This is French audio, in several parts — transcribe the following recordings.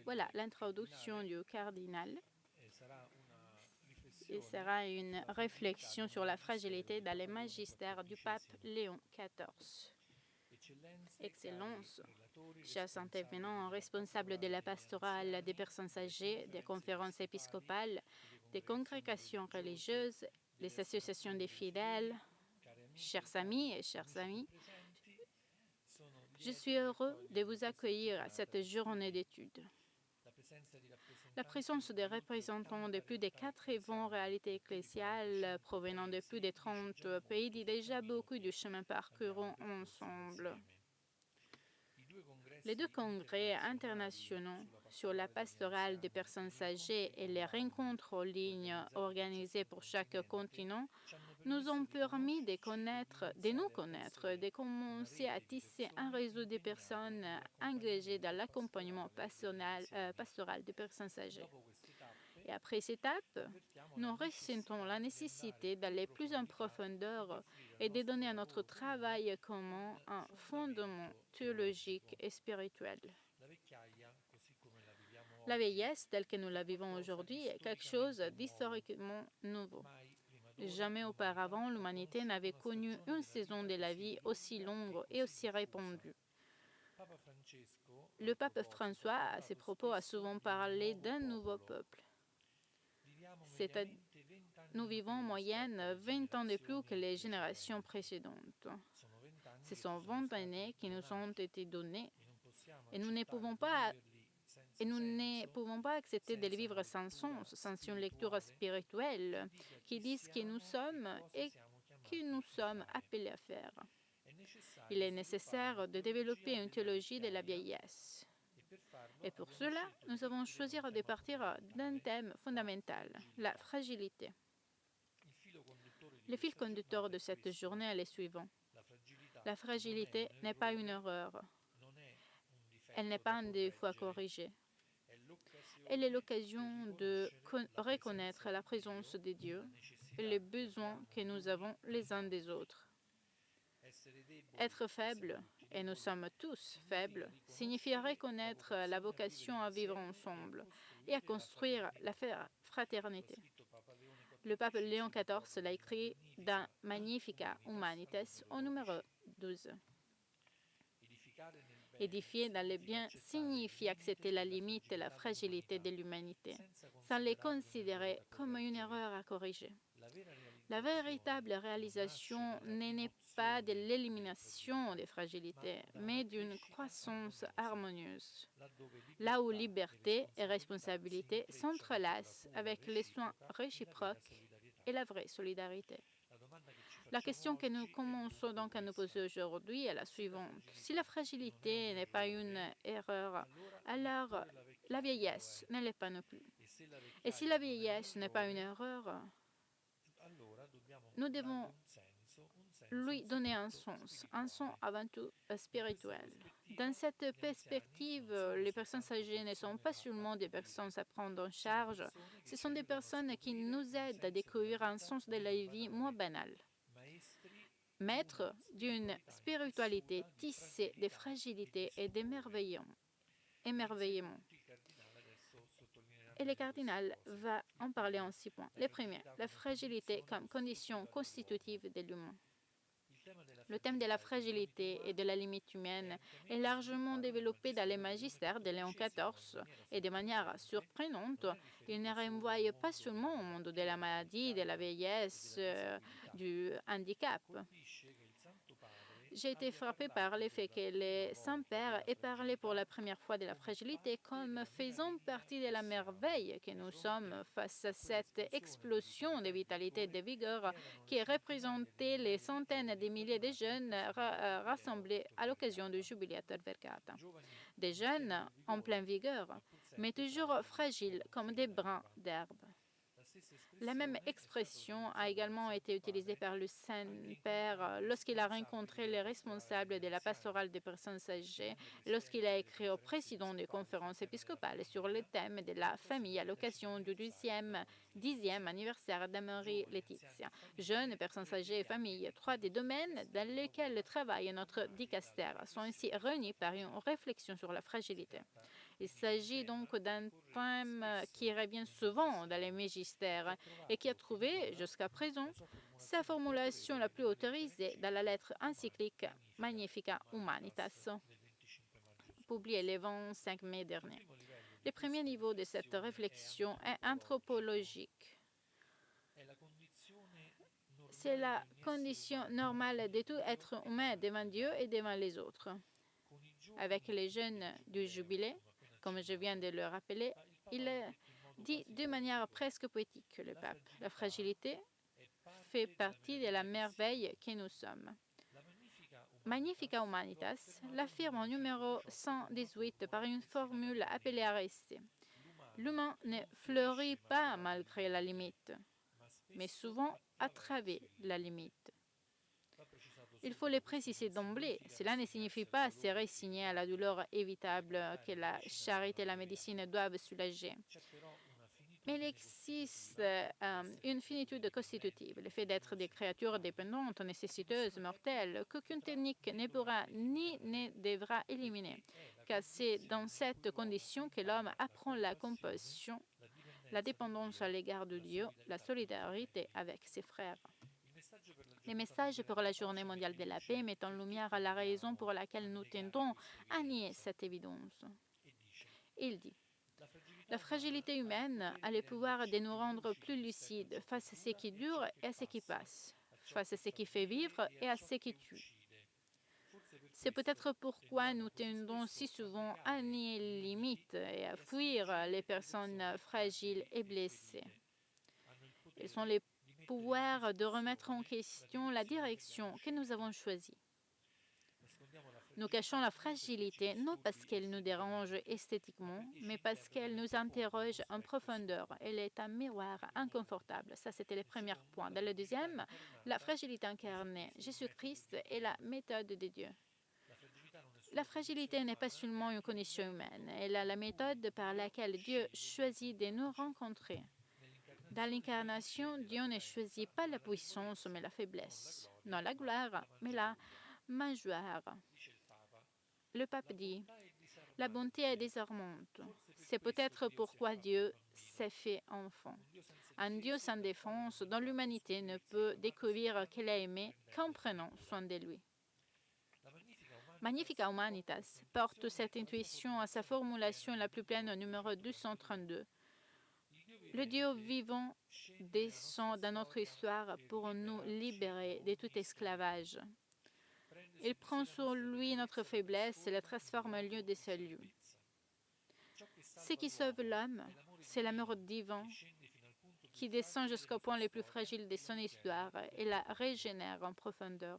Voilà l'introduction du cardinal. Il sera une réflexion sur la fragilité dans les magistères du pape Léon XIV. Excellences, chers intervenants responsables de la pastorale des personnes âgées, des conférences épiscopales, des congrégations religieuses, des associations des fidèles, chers amis et chères amies, je suis heureux de vous accueillir à cette journée d'études. La présence des représentants de plus de 80 réalités ecclésiales provenant de plus de 30 pays dit déjà beaucoup du chemin parcouru ensemble. Les deux congrès internationaux sur la pastorale des personnes âgées et les rencontres en ligne organisées pour chaque continent nous ont permis de nous connaître, de commencer à tisser un réseau de personnes engagées dans l'accompagnement pastoral des personnes âgées. Et après cette étape, nous ressentons la nécessité d'aller plus en profondeur et de donner à notre travail commun un fondement théologique et spirituel. La vieillesse, telle que nous la vivons aujourd'hui, est quelque chose d'historiquement nouveau. Jamais auparavant, l'humanité n'avait connu une saison de la vie aussi longue et aussi répandue. Le pape François, à ses propos, a souvent parlé d'un nouveau peuple. Nous vivons en moyenne 20 ans de plus que les générations précédentes. Ce sont 20 années qui nous ont été données et nous ne pouvons pas accepter de les vivre sans sens, sans une lecture spirituelle qui dise qui nous sommes et que nous sommes appelés à faire. Il est nécessaire de développer une théologie de la vieillesse. Et pour cela, nous avons choisi de partir d'un thème fondamental, la fragilité. Le fil conducteur de cette journée est le suivant. La fragilité n'est pas une erreur. Elle n'est pas un défaut à corriger. Elle est l'occasion de reconnaître la présence de Dieu et les besoins que nous avons les uns des autres. Être faible, et nous sommes tous faibles, signifie reconnaître la vocation à vivre ensemble et à construire la fraternité. Le pape Léon XIV l'a écrit dans Magnificat Humanitas au numéro 12. Édifier dans le bien signifie accepter la limite et la fragilité de l'humanité, sans les considérer comme une erreur à corriger. La véritable réalisation n'est pas de l'élimination des fragilités, mais d'une croissance harmonieuse, là où liberté et responsabilité s'entrelacent avec les soins réciproques et la vraie solidarité. La question que nous commençons donc à nous poser aujourd'hui est la suivante. Si la fragilité n'est pas une erreur, alors la vieillesse ne l'est pas non plus. Et si la vieillesse n'est pas une erreur, nous devons lui donner un sens avant tout spirituel. Dans cette perspective, les personnes âgées ne sont pas seulement des personnes à prendre en charge, ce sont des personnes qui nous aident à découvrir un sens de la vie moins banal. Maîtres d'une spiritualité tissée de fragilité et d'émerveillement. Et le cardinal va en parler en 6 points. Le premier, la fragilité comme condition constitutive de l'humain. Le thème de la fragilité et de la limite humaine est largement développé dans les magistères de Léon XIV et de manière surprenante, il ne renvoie pas seulement au monde de la maladie, de la vieillesse, du handicap. J'ai été frappée par le fait que le Saint-Père ait parlé pour la première fois de la fragilité comme faisant partie de la merveille que nous sommes face à cette explosion de vitalité et de vigueur qui représentait les centaines de milliers de jeunes rassemblés à l'occasion du Jubileator Vergata. Des jeunes en pleine vigueur, mais toujours fragiles comme des brins d'herbe. La même expression a également été utilisée par le Saint-Père lorsqu'il a rencontré les responsables de la pastorale des personnes âgées, lorsqu'il a écrit au président des conférences épiscopales sur le thème de la famille à l'occasion du 10e anniversaire d'Anne-Marie Laetitia. Jeunes, personnes âgées et familles, 3 des domaines dans lesquels le travail et notre dicaster sont ainsi réunis par une réflexion sur la fragilité. Il s'agit donc d'un thème qui revient souvent dans les magistères et qui a trouvé, jusqu'à présent, sa formulation la plus autorisée dans la lettre encyclique Magnificat Humanitas, publiée le 25 mai dernier. Le premier niveau de cette réflexion est anthropologique. C'est la condition normale de tout être humain devant Dieu et devant les autres. Avec les jeunes du jubilé, comme je viens de le rappeler, il dit de manière presque poétique, le pape, la fragilité fait partie de la merveille que nous sommes. Magnificat Humanitas l'affirme en numéro 118 par une formule appelée à rester. L'humain ne fleurit pas malgré la limite, mais souvent à travers la limite. Il faut le préciser d'emblée. Cela ne signifie pas se résigner à la douleur évitable que la charité et la médecine doivent soulager. Mais il existe une finitude constitutive, le fait d'être des créatures dépendantes, nécessiteuses, mortelles, qu'aucune technique ne pourra ni ne devra éliminer, car c'est dans cette condition que l'homme apprend la compassion, la dépendance à l'égard de Dieu, la solidarité avec ses frères. Le message pour la Journée mondiale de la paix met en lumière la raison pour laquelle nous tendons à nier cette évidence. Il dit: la fragilité humaine a le pouvoir de nous rendre plus lucides face à ce qui dure et à ce qui passe, face à ce qui fait vivre et à ce qui tue. C'est peut-être pourquoi nous tendons si souvent à nier les limites et à fuir les personnes fragiles et blessées. Ils ont le pouvoir de remettre en question la direction que nous avons choisie. Nous cachons la fragilité non parce qu'elle nous dérange esthétiquement, mais parce qu'elle nous interroge en profondeur. Elle est un miroir inconfortable. Ça, c'était le premier point. Dans le deuxième, la fragilité incarnée. Jésus-Christ est la méthode de Dieu. La fragilité n'est pas seulement une condition humaine. Elle est la méthode par laquelle Dieu choisit de nous rencontrer. Dans l'incarnation, Dieu ne choisit pas la puissance, mais la faiblesse. Non la gloire, mais la mangeoire. Le pape dit: la bonté est désarmante. C'est peut-être pourquoi Dieu s'est fait enfant. Un Dieu sans défense dont l'humanité ne peut découvrir qu'elle a aimé qu'en prenant soin de lui. Magnificat Humanitas porte cette intuition à sa formulation la plus pleine au numéro 232. Le Dieu vivant descend dans notre histoire pour nous libérer de tout esclavage. Il prend sur lui notre faiblesse et la transforme en lieu de salut. Ce qui sauve l'homme, c'est l'amour divin qui descend jusqu'au point le plus fragile de son histoire et la régénère en profondeur.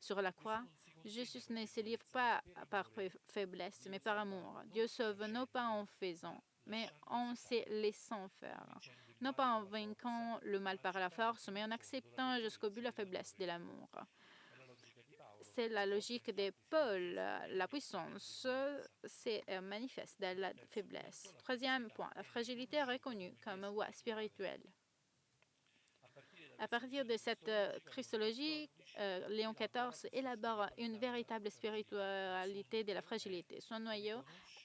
Sur la croix, Jésus ne se livre pas par faiblesse, mais par amour. Dieu sauve non pas en faisant, mais en se laissant faire. Non pas en vainquant le mal par la force, mais en acceptant jusqu'au bout la faiblesse de l'amour. C'est la logique de Paul. La puissance se manifeste dans la faiblesse. Troisième point, la fragilité est reconnue comme voie spirituelle. À partir de cette christologie, Léon XIV élabore une véritable spiritualité de la fragilité. Son noyau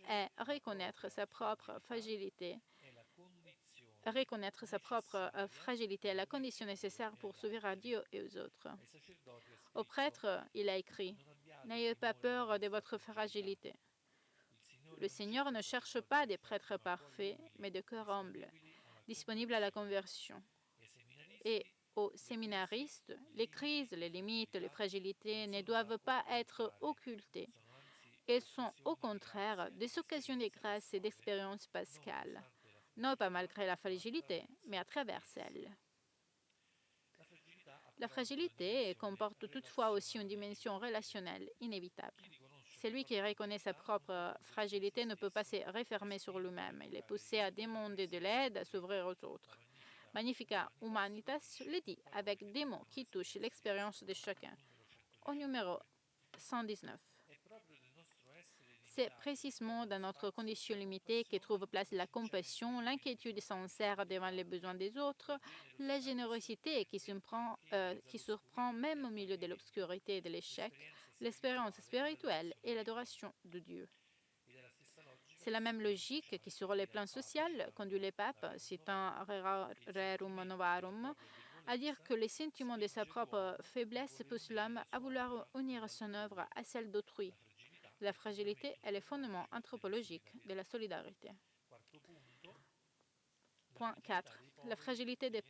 est reconnaître sa propre fragilité. Reconnaître sa propre fragilité est la condition nécessaire pour s'ouvrir à Dieu et aux autres. Au prêtre, il a écrit: n'ayez pas peur de votre fragilité. Le Seigneur ne cherche pas des prêtres parfaits, mais de cœurs humbles, disponibles à la conversion. Et aux séminaristes, les crises, les limites, les fragilités ne doivent pas être occultées. Elles sont au contraire des occasions de grâce et d'expérience pascale, non pas malgré la fragilité, mais à travers elle. La fragilité comporte toutefois aussi une dimension relationnelle inévitable. Celui qui reconnaît sa propre fragilité ne peut pas se refermer sur lui-même. Il est poussé à demander de l'aide, à s'ouvrir aux autres. Magnificat Humanitas le dit avec des mots qui touchent l'expérience de chacun. Au numéro 119. C'est précisément dans notre condition limitée que trouve place la compassion, l'inquiétude sincère devant les besoins des autres, la générosité qui surprend même au milieu de l'obscurité et de l'échec, l'espérance spirituelle et l'adoration de Dieu. C'est la même logique qui, sur le plan social, conduit le pape, citant Rerum Novarum, à dire que les sentiments de sa propre faiblesse poussent l'homme à vouloir unir son œuvre à celle d'autrui. La fragilité est le fondement anthropologique de la solidarité. Point 4. La fragilité des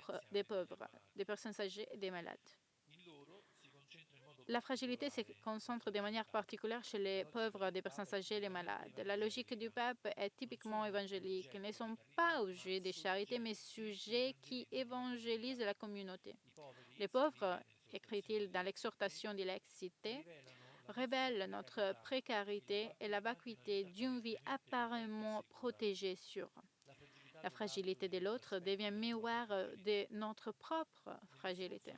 pauvres, des personnes âgées et des malades. La fragilité se concentre de manière particulière chez les pauvres, des personnes âgées et les malades. La logique du pape est typiquement évangélique. Ils ne sont pas objets de charité, mais sujets qui évangélisent la communauté. Les pauvres, écrit-il dans l'exhortation de l'excité, révèlent notre précarité et la vacuité d'une vie apparemment protégée sûre. La fragilité de l'autre devient miroir de notre propre fragilité.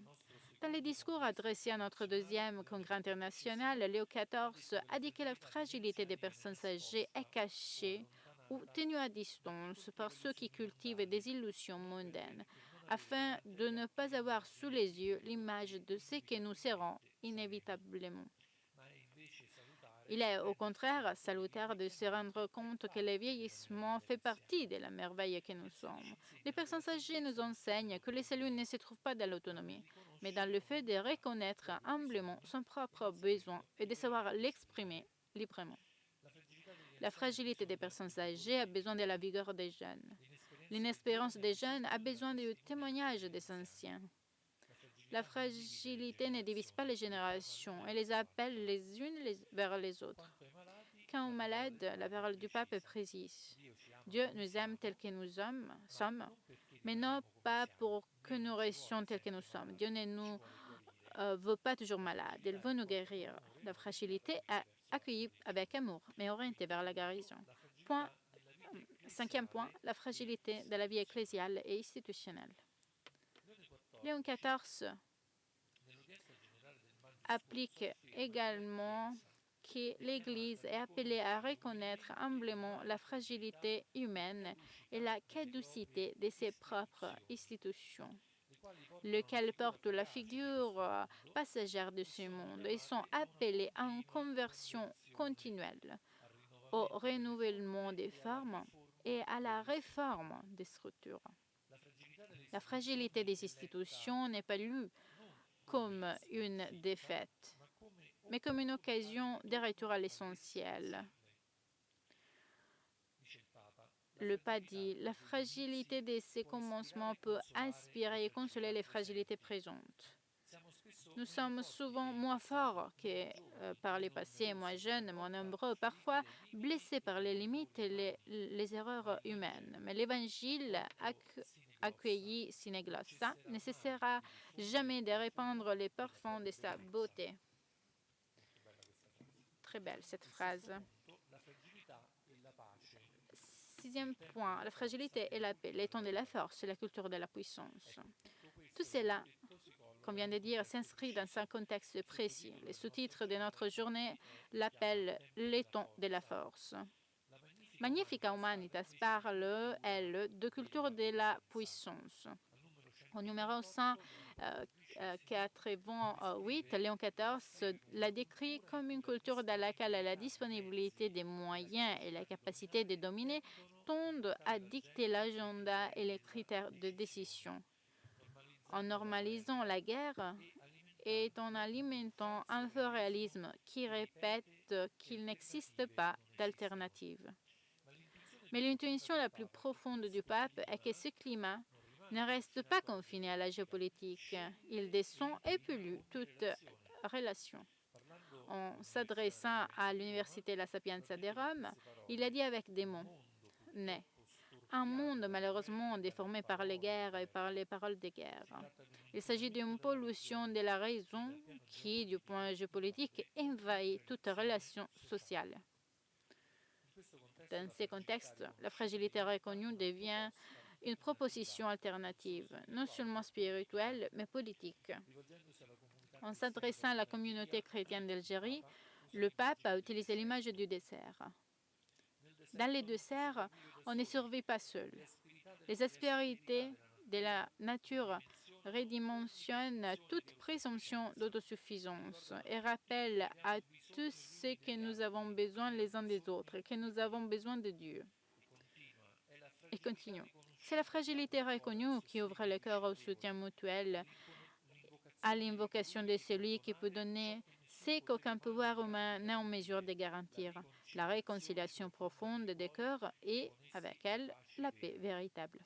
Dans les discours adressés à notre deuxième congrès international, Léo XIV a dit que la fragilité des personnes âgées est cachée ou tenue à distance par ceux qui cultivent des illusions mondaines, afin de ne pas avoir sous les yeux l'image de ce que nous serons inévitablement. Il est au contraire salutaire de se rendre compte que le vieillissement fait partie de la merveille que nous sommes. Les personnes âgées nous enseignent que le salut ne se trouve pas dans l'autonomie, mais dans le fait de reconnaître humblement son propre besoin et de savoir l'exprimer librement. La fragilité des personnes âgées a besoin de la vigueur des jeunes. L'inespérance des jeunes a besoin du témoignage des anciens. La fragilité ne divise pas les générations et les appelle les unes vers les autres. Quand on est malade, la parole du pape est précise. Dieu nous aime tels que nous sommes, mais non pas pour que nous restions tels que nous sommes. Dieu ne nous veut pas toujours malades, il veut nous guérir. La fragilité est accueillie avec amour, mais orientée vers la guérison. Cinquième point, la fragilité de la vie ecclésiale et institutionnelle. Léon XIV applique également que l'Église est appelée à reconnaître humblement la fragilité humaine et la caducité de ses propres institutions, lesquelles portent la figure passagère de ce monde et sont appelées à une conversion continuelle, au renouvellement des formes et à la réforme des structures. La fragilité des institutions n'est pas lue comme une défaite, mais comme une occasion de retour à l'essentiel. Le pape dit, la fragilité de ces commencements peut inspirer et consoler les fragilités présentes. Nous sommes souvent moins forts que par le passé, moins jeunes, moins nombreux, parfois blessés par les limites et les erreurs humaines. Mais l'Évangile accueilli sine glossa ne cessera jamais de répandre les parfums de sa beauté. Très belle cette phrase. Sixième point, la fragilité et la paix, les temps de la force et la culture de la puissance. Tout cela, comme vient de dire, s'inscrit dans un contexte précis. Le sous-titre de notre journée l'appelle les temps de la force. Magnifica Humanitas parle, elle, de culture de la puissance. Au numéro 188, Léon XIV la décrit comme une culture dans laquelle la disponibilité des moyens et la capacité de dominer tendent à dicter l'agenda et les critères de décision. En normalisant la guerre et en alimentant un faux réalisme qui répète qu'il n'existe pas d'alternative. Mais l'intuition la plus profonde du pape est que ce climat ne reste pas confiné à la géopolitique. Il descend et pollue toute relation. En s'adressant à l'Université La Sapienza de Rome, il a dit avec des mots « Né ». Un monde malheureusement déformé par les guerres et par les paroles de guerre. Il s'agit d'une pollution de la raison qui, du point de vue géopolitique, envahit toute relation sociale. Dans ces contextes, la fragilité reconnue devient une proposition alternative, non seulement spirituelle, mais politique. En s'adressant à la communauté chrétienne d'Algérie, le pape a utilisé l'image du dessert. Dans les desserts, on ne survit pas seul. Les aspérités de la nature redimensionnent toute présomption d'autosuffisance et rappellent à tous ce que nous avons besoin les uns des autres, que nous avons besoin de Dieu. Et continuons. C'est la fragilité reconnue qui ouvre le cœur au soutien mutuel, à l'invocation de celui qui peut donner ce qu'aucun pouvoir humain n'est en mesure de garantir, la réconciliation profonde des cœurs et, avec elle, la paix véritable.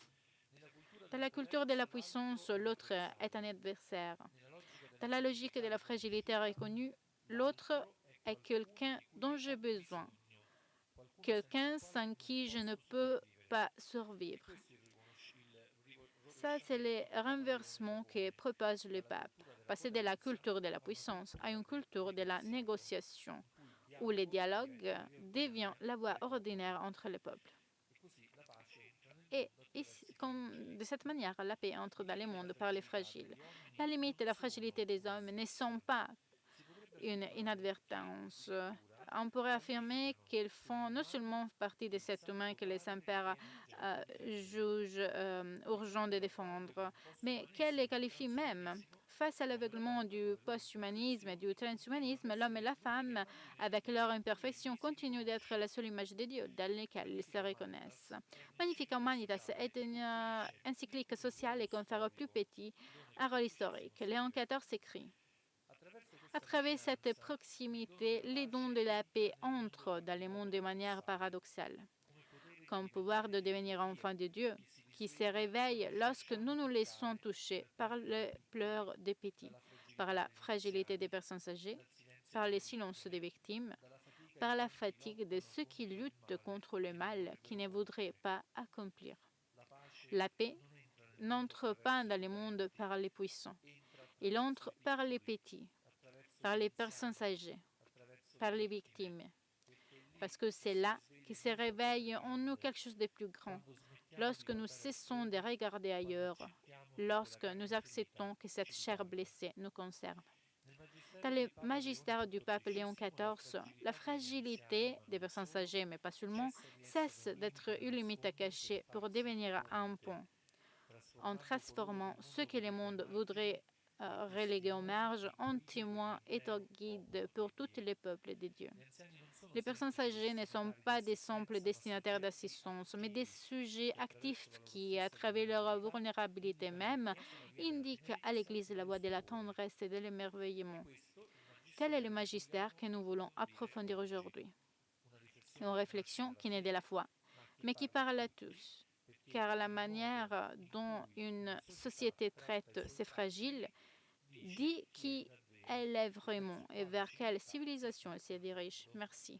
Dans la culture de la puissance, l'autre est un adversaire. Dans la logique de la fragilité reconnue, l'autre est quelqu'un dont j'ai besoin, quelqu'un sans qui je ne peux pas survivre. Ça, c'est le renversement que propose le pape, passer de la culture de la puissance à une culture de la négociation, où le dialogue devient la voie ordinaire entre les peuples. Et de cette manière, la paix entre dans le monde par les fragiles. La limite de la fragilité des hommes ne sont pas une inadvertance. On pourrait affirmer qu'ils font non seulement partie des êtres humains que les impères jugent urgent de défendre, mais qu'elles les qualifient même. Face à l'aveuglement du post-humanisme et du transhumanisme, l'homme et la femme, avec leur imperfection, continuent d'être la seule image de Dieu dans laquelle ils se reconnaissent. Magnifica Humanitas est une encyclique sociale et confère plus petit un rôle historique. Léon XIV écrit: à travers cette proximité, les dons de la paix entrent dans le monde de manière paradoxale, comme pouvoir de devenir enfant de Dieu, qui se réveille lorsque nous nous laissons toucher par le pleurs des petits, par la fragilité des personnes âgées, par le silence des victimes, par la fatigue de ceux qui luttent contre le mal qui ne voudraient pas accomplir. La paix n'entre pas dans le monde par les puissants, il entre par les petits, par les personnes âgées, par les victimes, parce que c'est là que se réveille en nous quelque chose de plus grand, lorsque nous cessons de regarder ailleurs, lorsque nous acceptons que cette chair blessée nous concerne. Dans le magistère du pape Léon XIV, la fragilité des personnes âgées, mais pas seulement, cesse d'être une limite à cacher pour devenir un pont, en transformant ce que le monde voudrait reléguer aux marges en témoin et en guide pour tous les peuples de Dieu. Les personnes âgées ne sont pas des simples destinataires d'assistance, mais des sujets actifs qui, à travers leur vulnérabilité même, indiquent à l'Église la voie de la tendresse et de l'émerveillement. Tel est le magistère que nous voulons approfondir aujourd'hui. Une réflexion qui n'est de la foi, mais qui parle à tous, car la manière dont une société traite ces fragiles dit qui elle est vraiment et vers quelle civilisation elle se dirige. Merci.